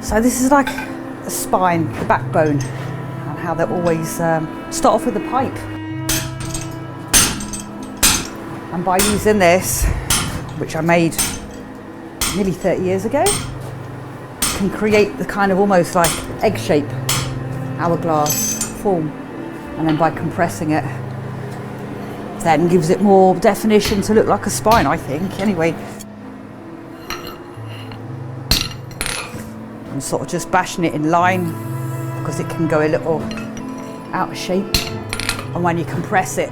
So this is like the spine, the backbone, and how they always start off with the pipe. And by using this, which I made nearly 30 years ago, can create the kind of almost like egg shape, hourglass form. And then by compressing it, then gives it more definition to look like a spine, I think, anyway. I'm sort of just bashing it in line because it can go a little out of shape. And when you compress it,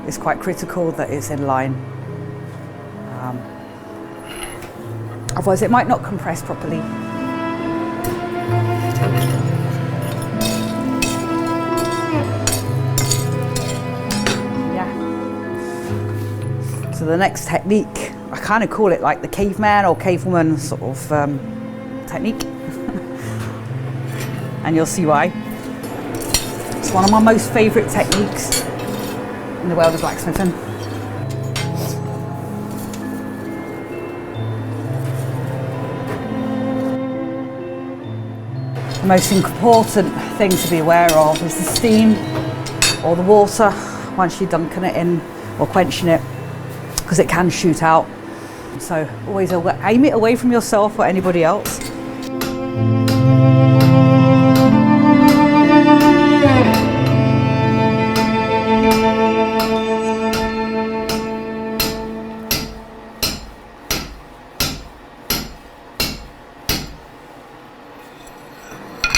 it's quite critical that it's in line. Otherwise it might not compress properly. Yeah. So the next technique, I kind of call it like the caveman or cavewoman sort of technique. And you'll see why. It's one of my most favourite techniques in the world of blacksmithing. The most important thing to be aware of is the steam or the water once you're dunking it in or quenching it, because it can shoot out. So always aim it away from yourself or anybody else.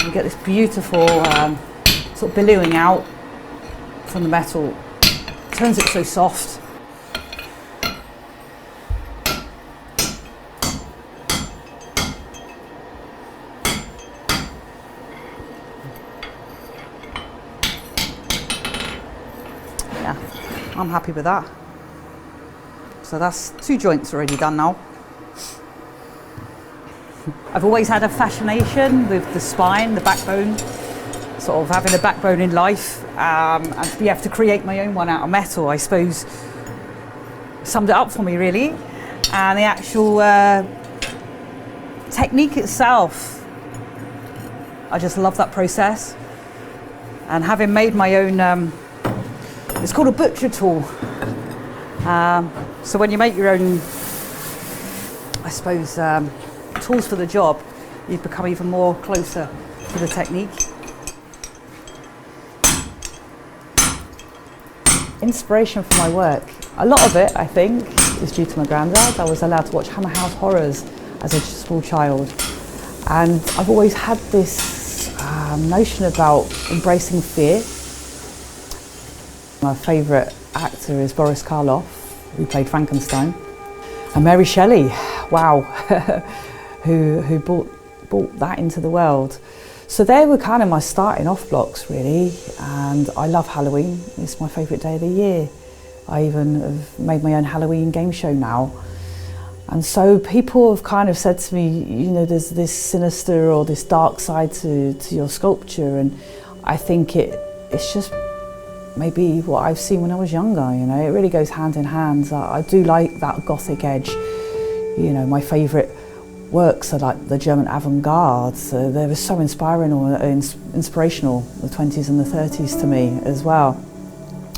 You get this beautiful sort of billowing out from the metal, turns it so soft. Yeah, I'm happy with that. So that's 2 joints already done now. I've always had a fascination with the spine, the backbone, sort of having a backbone in life, and to be able to create my own one out of metal, I suppose, summed it up for me really. And the actual technique itself, I just love that process. And having made my own, it's called a butcher tool. So when you make your own, I suppose, tools for the job, you become even more closer to the technique. Inspiration for my work, a lot of it I think is due to my granddad. I was allowed to watch Hammer House horrors as a small child, and I've always had this notion about embracing fear. My favourite actor is Boris Karloff, who played Frankenstein, and Mary Shelley, wow, who brought that into the world. So they were kind of my starting off blocks really, and I love Halloween. It's my favourite day of the year. I even have made my own Halloween game show now. And so people have kind of said to me, you know, there's this sinister or this dark side to your sculpture, and I think it's just maybe what I've seen when I was younger, you know, it really goes hand in hand. I do like that gothic edge. You know, my favourite works are like the German avant-garde. So they were so inspiring or inspirational, the 20s and the 30s to me as well.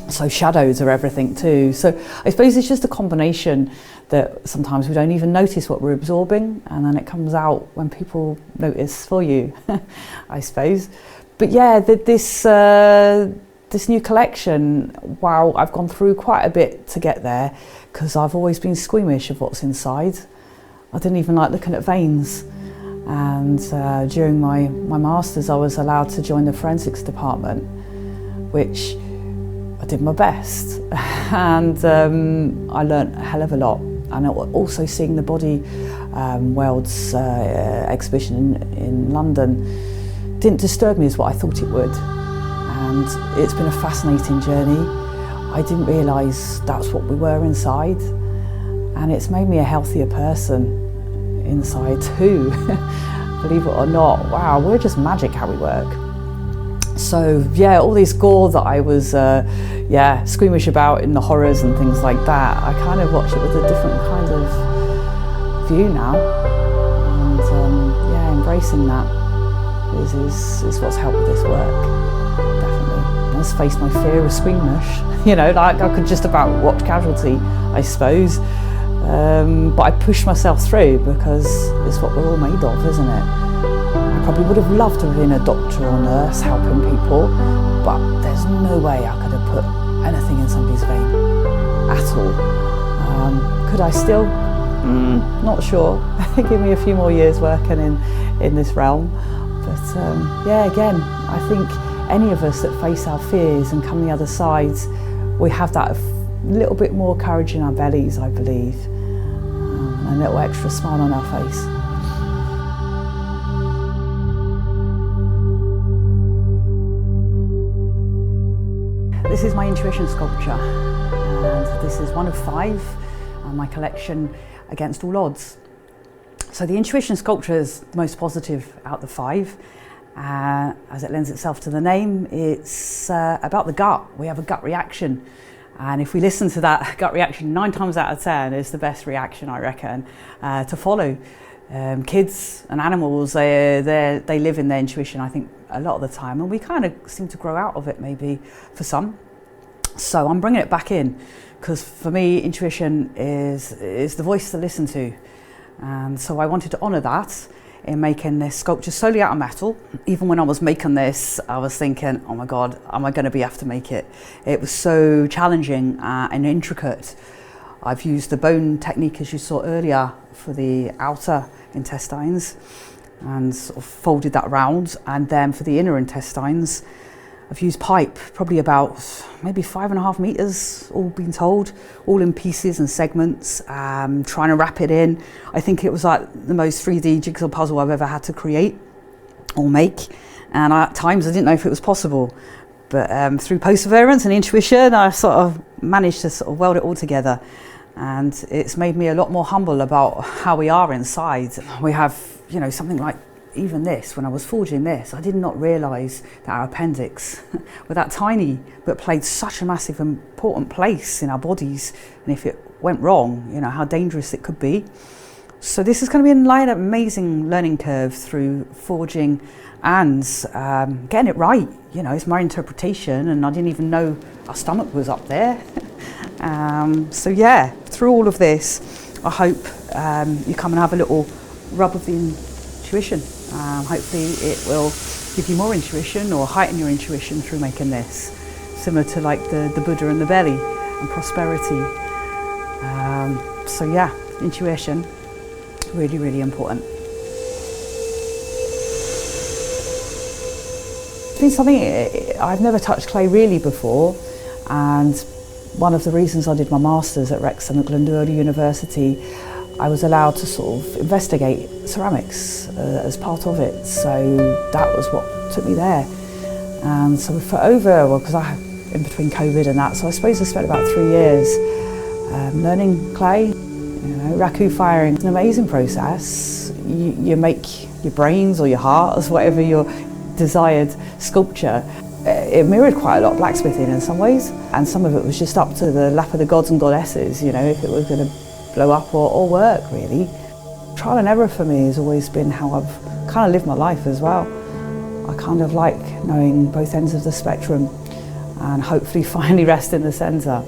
So shadows are everything too. So I suppose it's just a combination that sometimes we don't even notice what we're absorbing, and then it comes out when people notice for you, I suppose. But yeah, this new collection, wow, I've gone through quite a bit to get there, because I've always been squeamish of what's inside. I didn't even like looking at veins. And during my masters, I was allowed to join the forensics department, which I did my best. And I learnt a hell of a lot. And also seeing the body worlds exhibition in London didn't disturb me as what I thought it would. And it's been a fascinating journey. I didn't realise that's what we were inside. And it's made me a healthier person inside too. Believe it or not, wow, we're just magic how we work. So yeah, all this gore that I was squeamish about in the horrors and things like that, I kind of watch it with a different kind of view now. And embracing that is what's helped with this work, definitely. Let's face my fear of squeamish, like I could just about watch Casualty, I suppose. But I pushed myself through because it's what we're all made of, isn't it? I probably would have loved to have been a doctor or nurse helping people, but there's no way I could have put anything in somebody's vein at all. Could I still? Not sure. Give me a few more years working in this realm. But again, I think any of us that face our fears and come the other side, we have that little bit more courage in our bellies, I believe, and a little extra smile on our face. This is my intuition sculpture, and this is one of 5 in my collection against all odds. So the intuition sculpture is the most positive out of the 5. As it lends itself to the name, it's about the gut. We have a gut reaction. And if we listen to that gut reaction 9 times out of 10, it's the best reaction, I reckon, to follow. Kids and animals, they live in their intuition, I think, a lot of the time, and we kind of seem to grow out of it maybe for some. So I'm bringing it back in, because for me, intuition is the voice to listen to. And so I wanted to honour that in making this sculpture solely out of metal. Even when I was making this, I was thinking, oh my God, am I going to be able to make it? It was so challenging and intricate. I've used the bone technique, as you saw earlier, for the outer intestines and sort of folded that round. And then for the inner intestines, I've used pipe, probably about maybe 5.5 meters, all been told, all in pieces and segments, trying to wrap it in. I think it was like the most 3D jigsaw puzzle I've ever had to create or make. And at times I didn't know if it was possible. But through perseverance and intuition, I sort of managed to sort of weld it all together. And it's made me a lot more humble about how we are inside. We have, something like even this. When I was forging this, I did not realise that our appendix were that tiny, but played such a massive, important place in our bodies. And if it went wrong, how dangerous it could be. So this is going to be an amazing learning curve through forging and getting it right. It's my interpretation, and I didn't even know our stomach was up there. So yeah, through all of this, I hope you come and have a little rub of the intuition. Hopefully it will give you more intuition or heighten your intuition through making this. Similar to like the Buddha and the belly and prosperity. So yeah, intuition, really, really important. It's been something, I've never touched clay really before, and one of the reasons I did my masters at Wrexham at Glendower University, I was allowed to sort of investigate ceramics as part of it. So that was what took me there. And so for because in between COVID and that, so I suppose I spent about 3 years learning clay. Raku firing is an amazing process. You make your brains or your heart as whatever your desired sculpture. It mirrored quite a lot of blacksmithing in some ways, and some of it was just up to the lap of the gods and goddesses, if it was going to blow up or work, really. Trial and error for me has always been how I've kind of lived my life as well. I kind of like knowing both ends of the spectrum and hopefully finally rest in the centre.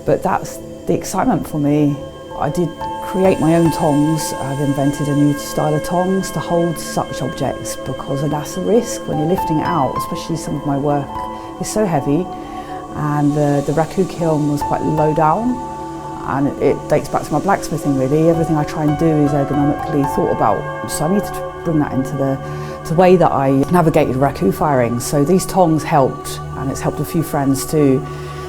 But that's the excitement for me. I did create my own tongs. I've invented a new style of tongs to hold such objects, because that's a risk when you're lifting it out, especially some of my work is so heavy. And the Raku kiln was quite low down, and it dates back to my blacksmithing really. Everything I try and do is ergonomically thought about, so I need to bring that into the way that I navigated raku firing. So these tongs helped, and it's helped a few friends too.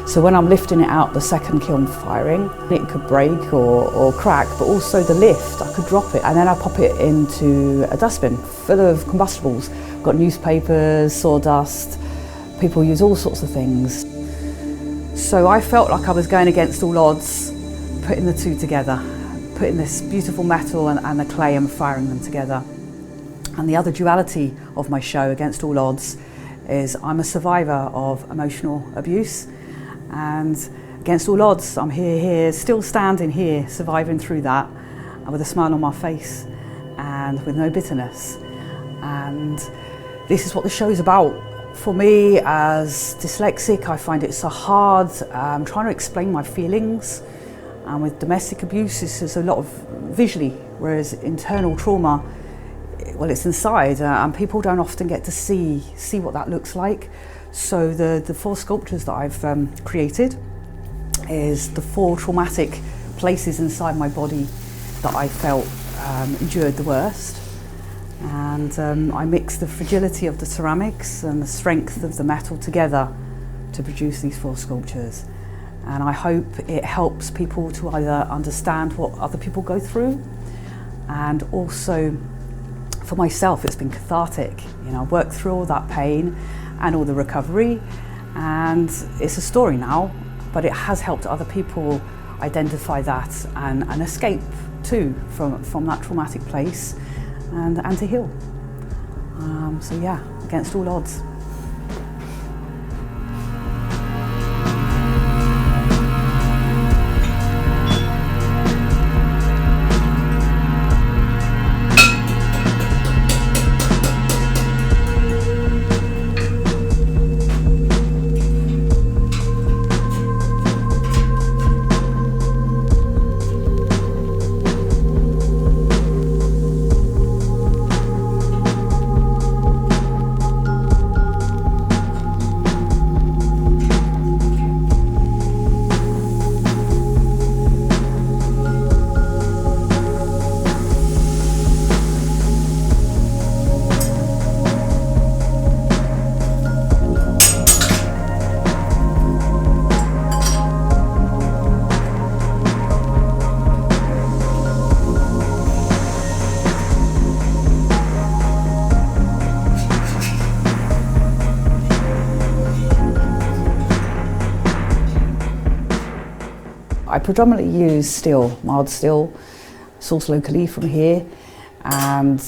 So when I'm lifting it out the second kiln firing, it could break or crack, but also the lift, I could drop it and then I pop it into a dustbin full of combustibles. Got newspapers, sawdust, people use all sorts of things. So I felt like I was going against all odds, putting the two together, putting this beautiful metal and the clay and firing them together. And the other duality of my show, Against All Odds, is I'm a survivor of emotional abuse. And against all odds, I'm here, still standing here, surviving through that, and with a smile on my face and with no bitterness. And this is what the show is about. For me, as dyslexic, I find it so hard trying to explain my feelings. And with domestic abuse, there's a lot of visually, whereas internal trauma, well, it's inside, and people don't often get to see what that looks like. So the 4 sculptures that I've created is the 4 traumatic places inside my body that I felt endured the worst. And I mix the fragility of the ceramics and the strength of the metal together to produce these 4 sculptures. And I hope it helps people to either understand what other people go through, and also for myself it's been cathartic. You know, I've worked through all that pain and all the recovery, and it's a story now, but it has helped other people identify that and escape too from that traumatic place and to heal. So yeah, Against All Odds. I predominantly use steel, mild steel, sourced locally from here, and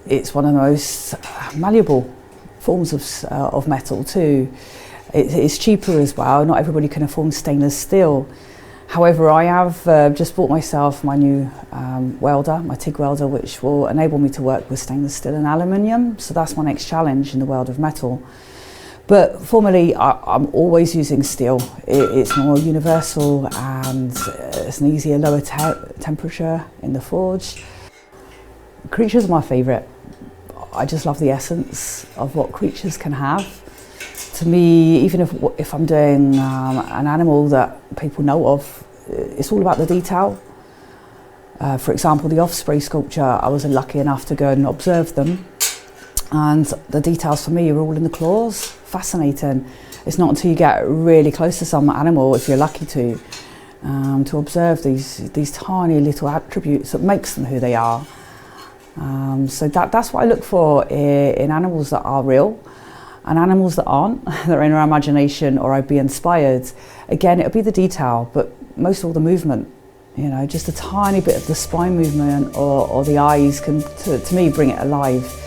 it's one of the most malleable forms of metal too. It's cheaper as well. Not everybody can afford stainless steel. However, I have just bought myself my new welder, my TIG welder, which will enable me to work with stainless steel and aluminium. So that's my next challenge in the world of metal. But formerly, I'm always using steel. It's more universal and it's an easier, lower temperature in the forge. Creatures are my favourite. I just love the essence of what creatures can have. To me, even if I'm doing an animal that people know of, it's all about the detail. For example, the Offspray sculpture, I was lucky enough to go and observe them. And the details for me are all in the claws. Fascinating. It's not until you get really close to some animal, if you're lucky to observe these tiny little attributes that makes them who they are. So that's what I look for in animals that are real, and animals that aren't, that are in our imagination or I'd be inspired. Again, it'll be the detail, but most of all the movement. You know, just a tiny bit of the spine movement or the eyes can, to me, bring it alive.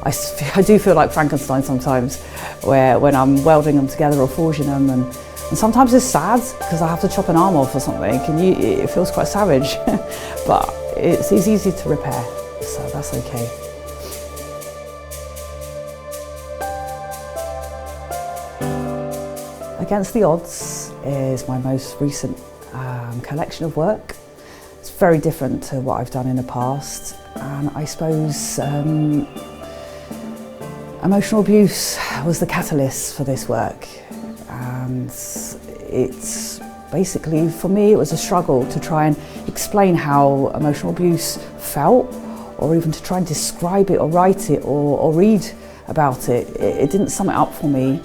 I do feel like Frankenstein sometimes, when I'm welding them together or forging them, and sometimes it's sad because I have to chop an arm off or something, and it feels quite savage, but it's easy to repair, so that's okay. Against the Odds is my most recent collection of work. It's very different to what I've done in the past, and I suppose emotional abuse was the catalyst for this work, and it's Basically, for me, it was a struggle to try and explain how emotional abuse felt, or even to try and describe it or write it or read about it. It didn't sum it up for me.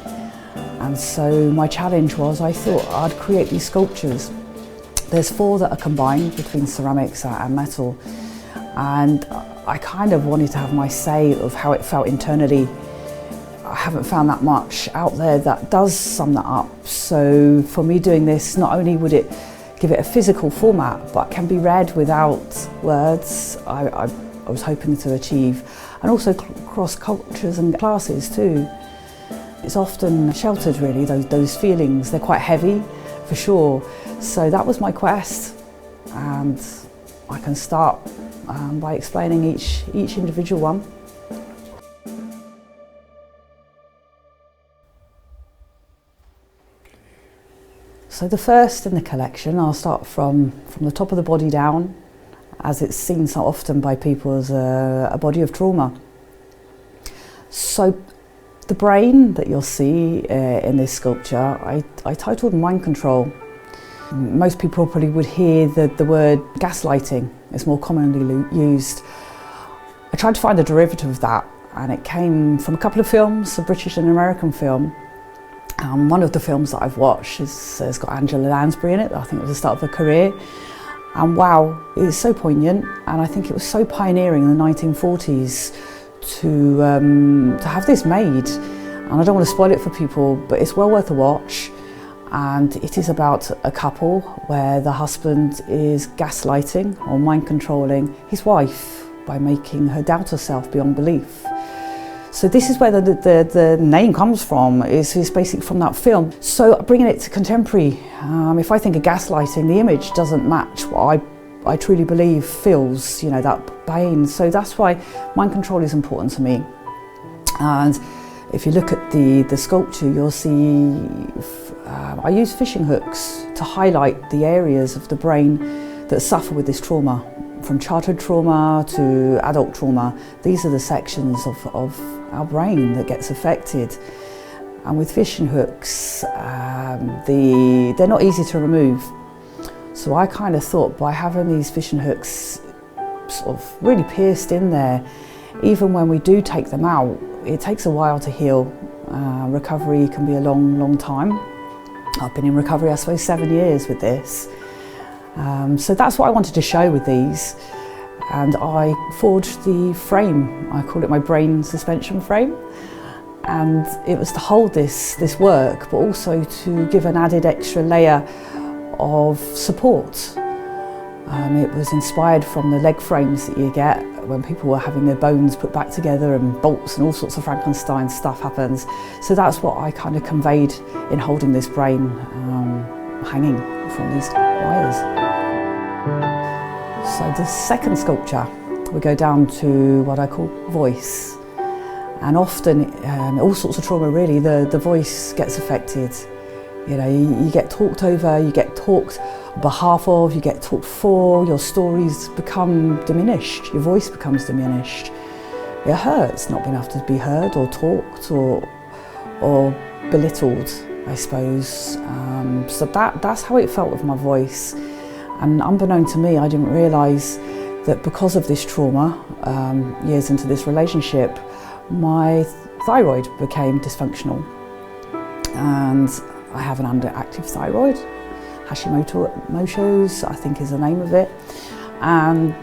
And so my challenge was, I thought I'd create these sculptures. There's 4 that are combined between ceramics and metal. And I kind of wanted to have my say of how it felt internally. I haven't found that much out there that does sum that up. So for me doing this, not only would it give it a physical format, but can be read without words, I was hoping to achieve. And also cross cultures and classes too. It's often sheltered really, those feelings. They're quite heavy, for sure. So that was my quest. And I can start by explaining each individual one. So the first in the collection, I'll start from the top of the body down, as it's seen so often by people as a body of trauma. So the brain that you'll see in this sculpture, I titled Mind Control. Most people probably would hear the word gaslighting. It's more commonly used. I tried to find a derivative of that, and it came from a couple of films, a British and American film. One of the films that I've watched has got Angela Lansbury in it. I think it was the start of her career. And wow, it's so poignant, and I think it was so pioneering in the 1940s to have this made. And I don't want to spoil it for people, but it's well worth a watch. And it is about a couple where the husband is gaslighting or mind controlling his wife by making her doubt herself beyond belief. So this is where the name comes from, is basically from that film. So bringing it to contemporary, if I think of gaslighting, the image doesn't match what I truly believe feels, that pain. So that's why mind control is important to me. And if you look at the sculpture, you'll see I use fishing hooks to highlight the areas of the brain that suffer with this trauma. From childhood trauma to adult trauma, these are the sections of our brain that gets affected. And with fishing hooks, they're not easy to remove. So I kind of thought by having these fishing hooks sort of really pierced in there, even when we do take them out, it takes a while to heal. Recovery can be a long time. I've been in recovery, I suppose, 7 years with this. So that's what I wanted to show with these, and I forged the frame. I call it my brain suspension frame, and it was to hold this work, but also to give an added extra layer of support. It was inspired from the leg frames that you get when people were having their bones put back together, and bolts and all sorts of Frankenstein stuff happens. So that's what I kind of conveyed in holding this brain hanging from these wires. So the second sculpture, we go down to what I call voice. And often, all sorts of trauma really, the voice gets affected. You get talked over, you get talked on behalf of, you get talked for, your stories become diminished, your voice becomes diminished. It hurts not being able to be heard or talked or belittled, I suppose. So that's how it felt with my voice. And unbeknown to me, I didn't realise that because of this trauma, years into this relationship, my thyroid became dysfunctional. And I have an underactive thyroid, Hashimoto's, I think is the name of it. And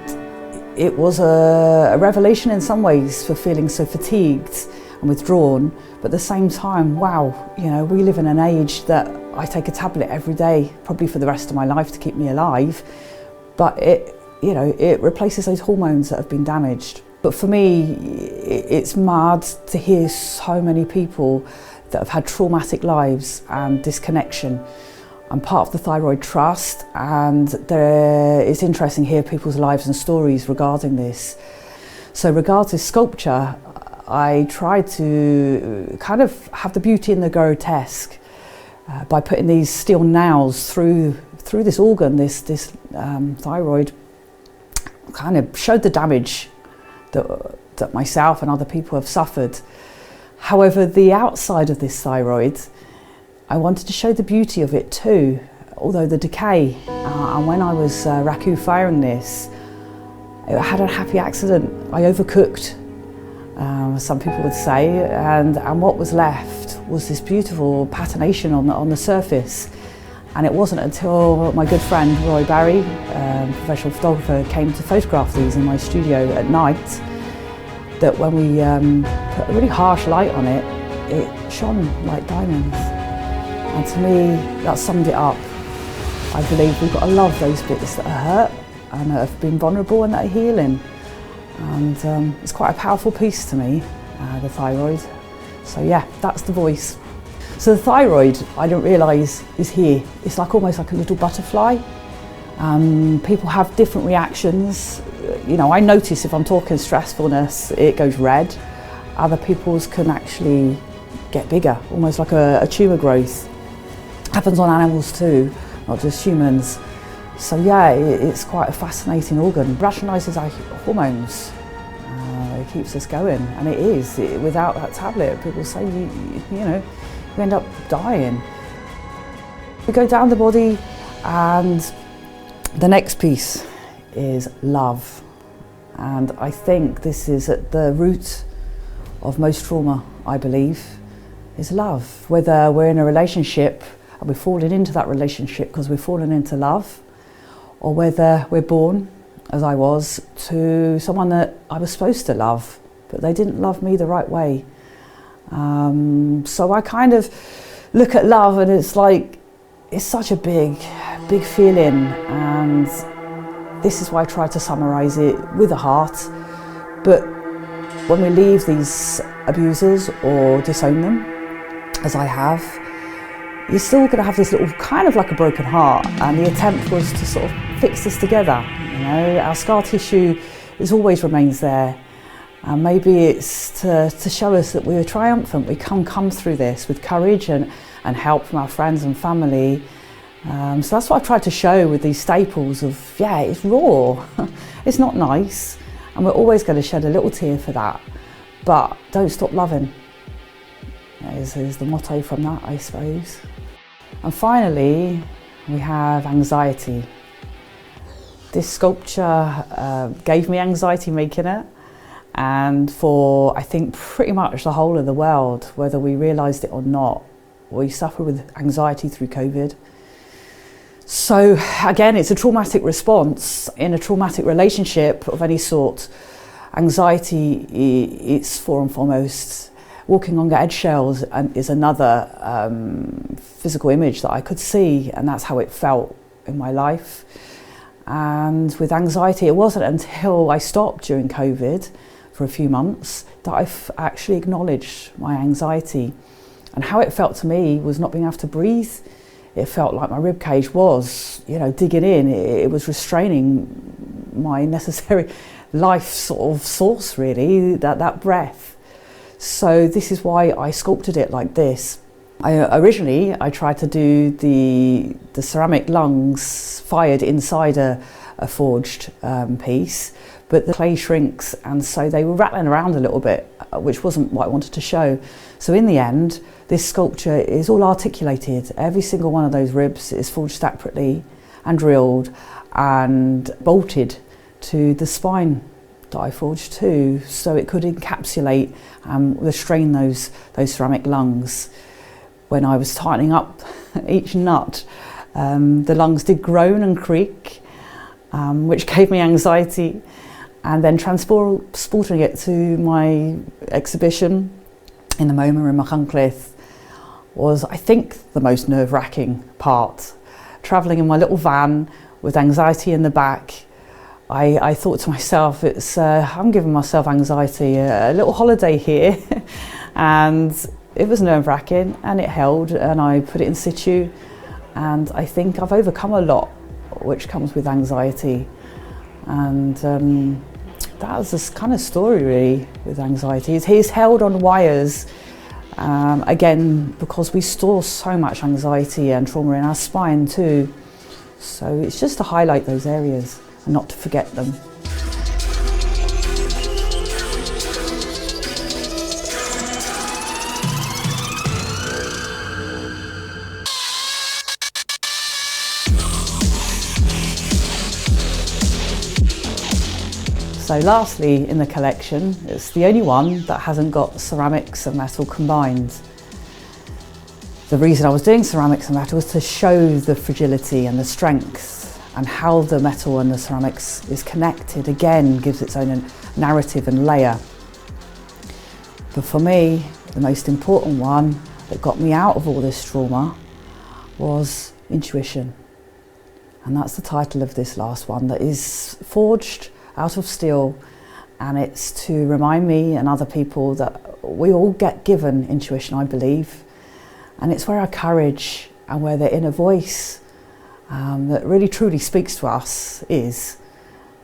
it was a revelation in some ways for feeling so fatigued and withdrawn, but at the same time, wow, we live in an age that I take a tablet every day, probably for the rest of my life to keep me alive, but it replaces those hormones that have been damaged. But for me, it's mad to hear so many people that have had traumatic lives and disconnection. I'm part of the Thyroid Trust, and it's interesting to hear people's lives and stories regarding this. So regarding sculpture, I tried to kind of have the beauty and the grotesque by putting these steel nails through this organ, this thyroid. Kind of showed the damage that myself and other people have suffered. However, the outside of this thyroid, I wanted to show the beauty of it too, although the decay, and when I was raku firing this, it had a happy accident. I overcooked, some people would say, and what was left was this beautiful patination on the surface. And it wasn't until my good friend Roy Barry, professional photographer, came to photograph these in my studio at night, that when we put a really harsh light on it, it shone like diamonds. And to me, that summed it up. I believe we've got to love those bits that are hurt and that have been vulnerable and that are healing. And it's quite a powerful piece to me, the thyroid. So yeah, that's the voice. So the thyroid, I didn't realise, is here. It's like almost like a little butterfly. People have different reactions. You know, I notice if I'm talking stressfulness, it goes red. Other people's can actually get bigger, almost like a tumour growth. Happens on animals too, not just humans. So yeah, it's quite a fascinating organ. Rationalises our hormones. It keeps us going, and it is. Without that tablet, people say, you know, you end up dying. We go down the body, and the next piece is love. And I think this is at the root of most trauma, I believe, is love. Whether we're in a relationship and we're falling into that relationship because we're falling into love, or whether we're born, as I was, to someone that I was supposed to love, but they didn't love me the right way. So I kind of look at love, and it's like, it's such a big feeling, and this is why I try to summarise it with a heart. But when we leave these abusers or disown them, as I have, you're still going to have this little kind of like a broken heart, and the attempt was to sort of fix this together. You know, our scar tissue always remains there. And maybe it's to show us that we are triumphant. We can come through this with courage and help from our friends and family. So that's what I tried to show with these staples of, yeah, it's raw. It's not nice. And we're always going to shed a little tear for that. But don't stop loving. Is the motto from that, I suppose. And finally, we have anxiety. This sculpture gave me anxiety making it. And for, I think, pretty much the whole of the world, whether we realised it or not, we suffer with anxiety through COVID. So again, it's a traumatic response in a traumatic relationship of any sort. Anxiety, it's for and foremost. Walking on eggshells is another physical image that I could see, and that's how it felt in my life. And with anxiety, it wasn't until I stopped during COVID for a few months that I've actually acknowledged my anxiety. And how it felt to me was not being able to breathe. It felt like my ribcage was, you know, digging in. It was restraining my necessary life sort of source, really, that breath. So this is why I sculpted it like this. Originally, I tried to do the ceramic lungs fired inside a forged piece, but the clay shrinks, and so they were rattling around a little bit, which wasn't what I wanted to show. So in the end, this sculpture is all articulated. Every single one of those ribs is forged separately and drilled and bolted to the spine that I forged too, so it could encapsulate, restrain those ceramic lungs. When I was tightening up each nut, the lungs did groan and creak, which gave me anxiety. And then transporting it to my exhibition in the MoMA in Machynlleth was, I think, the most nerve-wracking part. Travelling in my little van with anxiety in the back, I thought to myself, I'm giving myself anxiety, a little holiday here. And it was nerve-wracking, and it held, and I put it in situ, and I think I've overcome a lot which comes with anxiety. And that was this kind of story really with anxiety. It's held on wires, again, because we store so much anxiety and trauma in our spine too. So it's just to highlight those areas and not to forget them. So lastly in the collection, it's the only one that hasn't got ceramics and metal combined. The reason I was doing ceramics and metal was to show the fragility and the strength, and how the metal and the ceramics is connected, again, gives its own narrative and layer. But for me, the most important one that got me out of all this trauma was intuition. And that's the title of this last one, that is forged out of steel, and it's to remind me and other people that we all get given intuition, I believe, and it's where our courage and where the inner voice that really truly speaks to us is.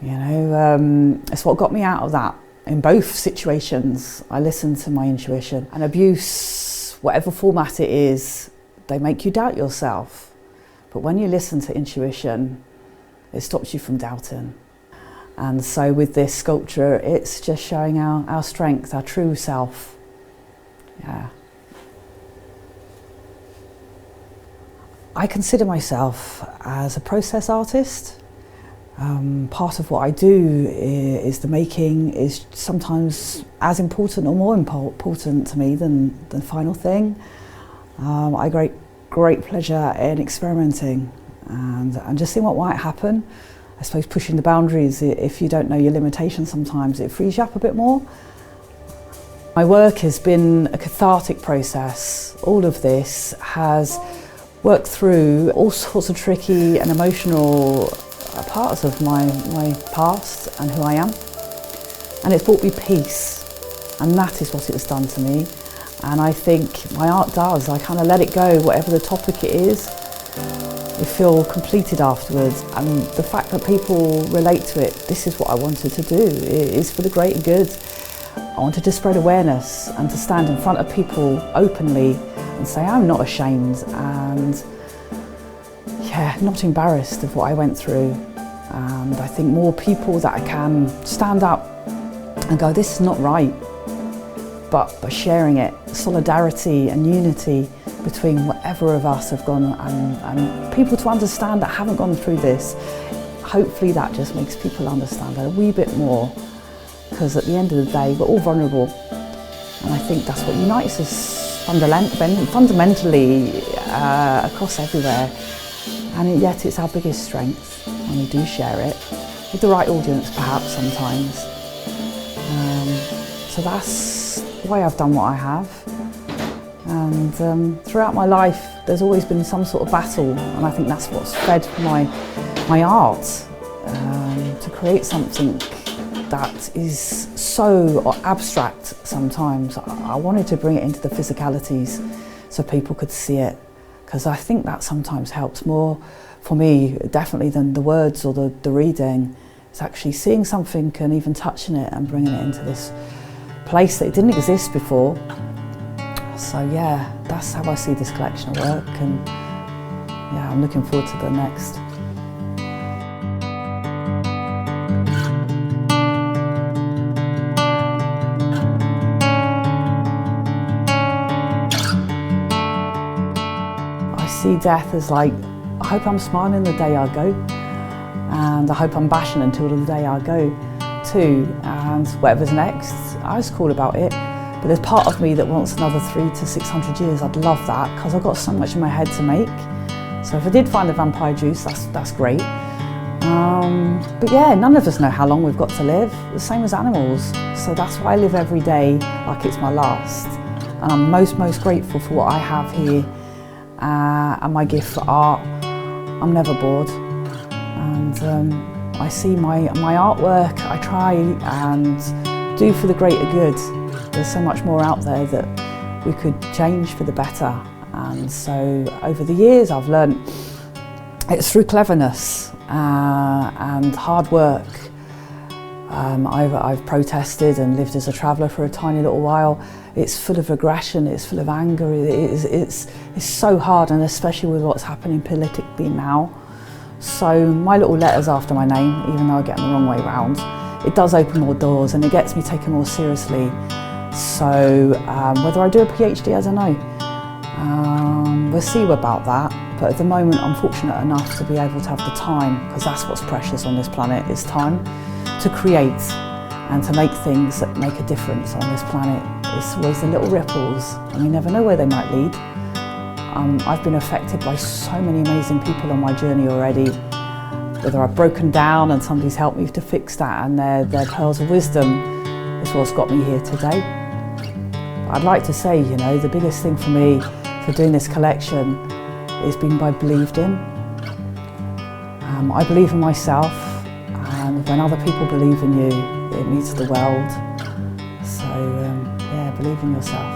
It's what got me out of that. In both situations, I listened to my intuition. And abuse, whatever format it is, they make you doubt yourself. But when you listen to intuition, it stops you from doubting. And so with this sculpture, it's just showing our strength, our true self. Yeah. I consider myself as a process artist. Part of what I do is the making is sometimes as important or more important to me than the final thing. I get great pleasure in experimenting and just seeing what might happen. I suppose pushing the boundaries, if you don't know your limitations sometimes, it frees you up a bit more. My work has been a cathartic process. All of this has worked through all sorts of tricky and emotional parts of my past and who I am. And it's brought me peace. And that is what it has done to me. And I think my art does. I kind of let it go, whatever the topic it is. You feel completed afterwards. And the fact that people relate to it, this is what I wanted to do. It is for the greater good. I wanted to spread awareness and to stand in front of people openly and say I'm not ashamed and not embarrassed of what I went through. And I think more people that I can stand up and go, this is not right, but by sharing it, solidarity and unity between whatever of us have gone, and people to understand that haven't gone through this, hopefully that just makes people understand a wee bit more, because at the end of the day we're all vulnerable, and I think that's what unites us fundamentally across everywhere, and yet it's our biggest strength when we do share it, with the right audience perhaps sometimes. So that's why I've done what I have. And throughout my life there's always been some sort of battle, and I think that's what's fed my art, to create something that is so abstract sometimes. I wanted to bring it into the physicalities so people could see it, because I think that sometimes helps more for me, definitely, than the words or the reading. It's actually seeing something and even touching it and bringing it into this place that it didn't exist before. So yeah, that's how I see this collection of work, and yeah, I'm looking forward to the next. I see death as like, I hope I'm smiling the day I go, and I hope I'm bashing until the day I go too, and whatever's next, I was cool about it. But there's part of me that wants another 300 to 600 years. I'd love that, because I've got so much in my head to make. So if I did find the vampire juice, that's great. But yeah, none of us know how long we've got to live, the same as animals. So that's why I live every day like it's my last. And I'm most grateful for what I have here, and my gift for art. I'm never bored. And I see my artwork, I try and do for the greater good. There's so much more out there that we could change for the better. And so over the years I've learned it's through cleverness and hard work. I've protested and lived as a traveller for a tiny little while. It's full of aggression, it's full of anger, it's so hard, and especially with what's happening politically now. So my little letters after my name, even though I get them the wrong way round, it does open more doors and it gets me taken more seriously. So whether I do a PhD, I don't know. We'll see about that. But at the moment, I'm fortunate enough to be able to have the time, because that's what's precious on this planet, is time to create. and to make things that make a difference on this planet. It's always the little ripples, and you never know where they might lead. I've been affected by so many amazing people on my journey already, whether I've broken down and somebody's helped me to fix that, and their pearls of wisdom is what's got me here today. I'd like to say, you know, the biggest thing for me for doing this collection is being believed in. I believe in myself, and when other people believe in you, it means the world. So, yeah, believe in yourself.